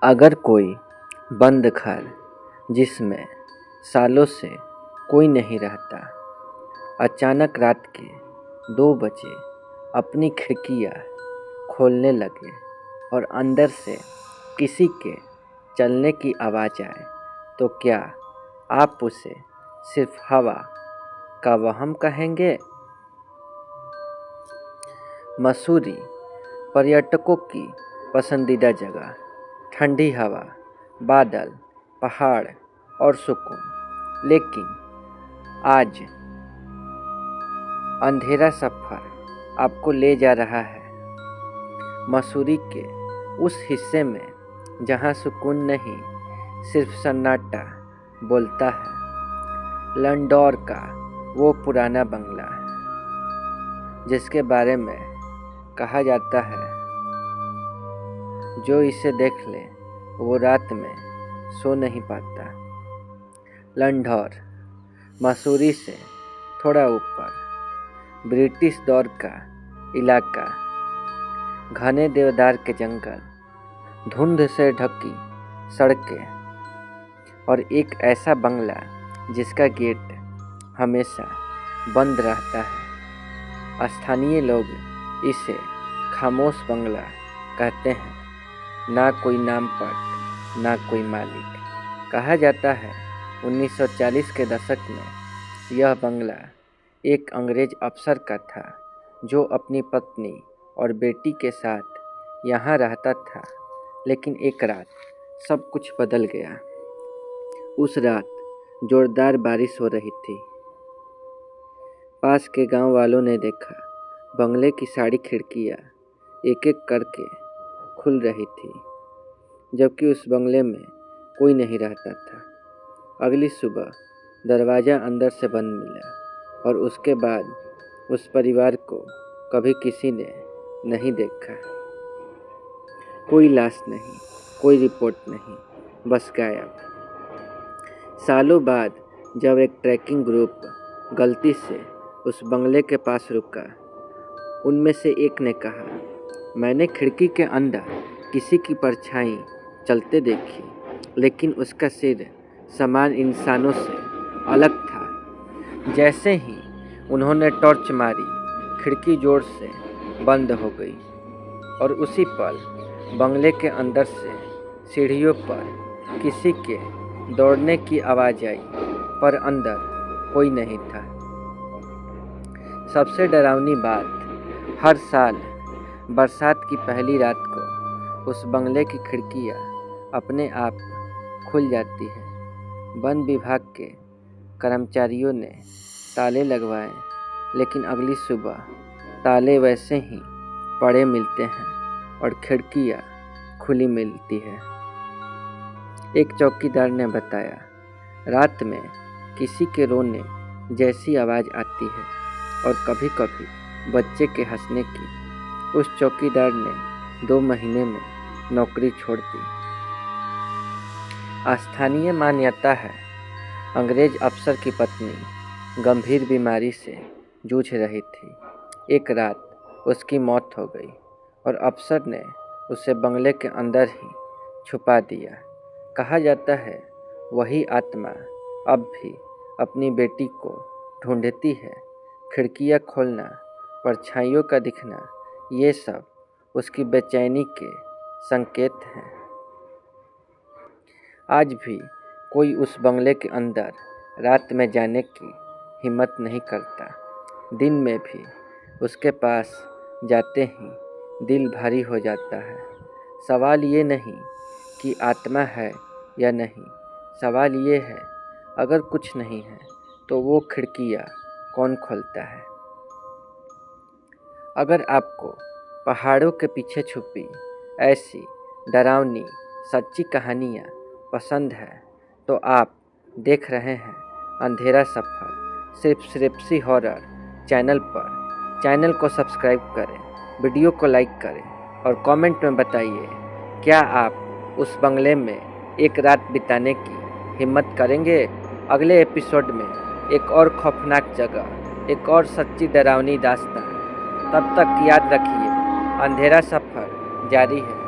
अगर कोई बंद घर जिसमें सालों से कोई नहीं रहता अचानक रात के 2 बजे अपनी खिड़कियां खोलने लगे और अंदर से किसी के चलने की आवाज़ आए तो क्या आप उसे सिर्फ हवा का वहम कहेंगे? मसूरी पर्यटकों की पसंदीदा जगह, ठंडी हवा, बादल, पहाड़ और सुकून। लेकिन आज अंधेरा सफ़र आपको ले जा रहा है मसूरी के उस हिस्से में जहां सुकून नहीं सिर्फ सन्नाटा बोलता है। लंडौर का वो पुराना बंगला जिसके बारे में कहा जाता है जो इसे देख ले वो रात में सो नहीं पाता। लंढौर मसूरी से थोड़ा ऊपर ब्रिटिश दौर का इलाका, घने देवदार के जंगल, धुंध से ढकी सड़कें और एक ऐसा बंगला जिसका गेट हमेशा बंद रहता है। स्थानीय लोग इसे खामोश बंगला कहते हैं। ना कोई नाम पट, ना कोई मालिक। कहा जाता है 1940 के दशक में यह बंगला एक अंग्रेज अफसर का था जो अपनी पत्नी और बेटी के साथ यहाँ रहता था। लेकिन एक रात सब कुछ बदल गया। उस रात जोरदार बारिश हो रही थी। पास के गांव वालों ने देखा बंगले की सारी खिड़कियां एक एक करके खुल रही थी, जबकि उस बंगले में कोई नहीं रहता था। अगली सुबह दरवाज़ा अंदर से बंद मिला और उसके बाद उस परिवार को कभी किसी ने नहीं देखा। कोई लाश नहीं, कोई रिपोर्ट नहीं, बस गायब। सालों बाद जब एक ट्रैकिंग ग्रुप गलती से उस बंगले के पास रुका, उनमें से एक ने कहा, मैंने खिड़की के अंदर किसी की परछाई चलते देखी, लेकिन उसका सिर समान इंसानों से अलग था। जैसे ही उन्होंने टॉर्च मारी, खिड़की जोर से बंद हो गई और उसी पल बंगले के अंदर से सीढ़ियों पर किसी के दौड़ने की आवाज़ आई, पर अंदर कोई नहीं था। सबसे डरावनी बात, हर साल बरसात की पहली रात को उस बंगले की खिड़कियां अपने आप खुल जाती हैं। वन विभाग के कर्मचारियों ने ताले लगवाए, लेकिन अगली सुबह ताले वैसे ही पड़े मिलते हैं और खिड़कियां खुली मिलती है। एक चौकीदार ने बताया, रात में किसी के रोने जैसी आवाज़ आती है और कभी कभी बच्चे के हंसने की। उस चौकीदार ने 2 महीने में नौकरी छोड़ दी। स्थानीय मान्यता है अंग्रेज अफसर की पत्नी गंभीर बीमारी से जूझ रही थी। एक रात उसकी मौत हो गई और अफसर ने उसे बंगले के अंदर ही छुपा दिया। कहा जाता है वही आत्मा अब भी अपनी बेटी को ढूंढती है। खिड़कियां खोलना, परछाइयों का दिखना, ये सब उसकी बेचैनी के संकेत हैं। आज भी कोई उस बंगले के अंदर रात में जाने की हिम्मत नहीं करता। दिन में भी उसके पास जाते ही दिल भारी हो जाता है। सवाल ये नहीं कि आत्मा है या नहीं, सवाल ये है अगर कुछ नहीं है तो वो खिड़कियाँ कौन खोलता है? अगर आपको पहाड़ों के पीछे छुपी ऐसी डरावनी सच्ची कहानियाँ पसंद है तो आप देख रहे हैं अंधेरा सफ़र सिर्फ श्रेप्सी हॉरर चैनल पर। चैनल को सब्सक्राइब करें, वीडियो को लाइक करें और कमेंट में बताइए क्या आप उस बंगले में एक रात बिताने की हिम्मत करेंगे? अगले एपिसोड में एक और खौफनाक जगह, एक और सच्ची डरावनी दास्तान। तब तक याद रखिए, अंधेरा सफ़र जारी है।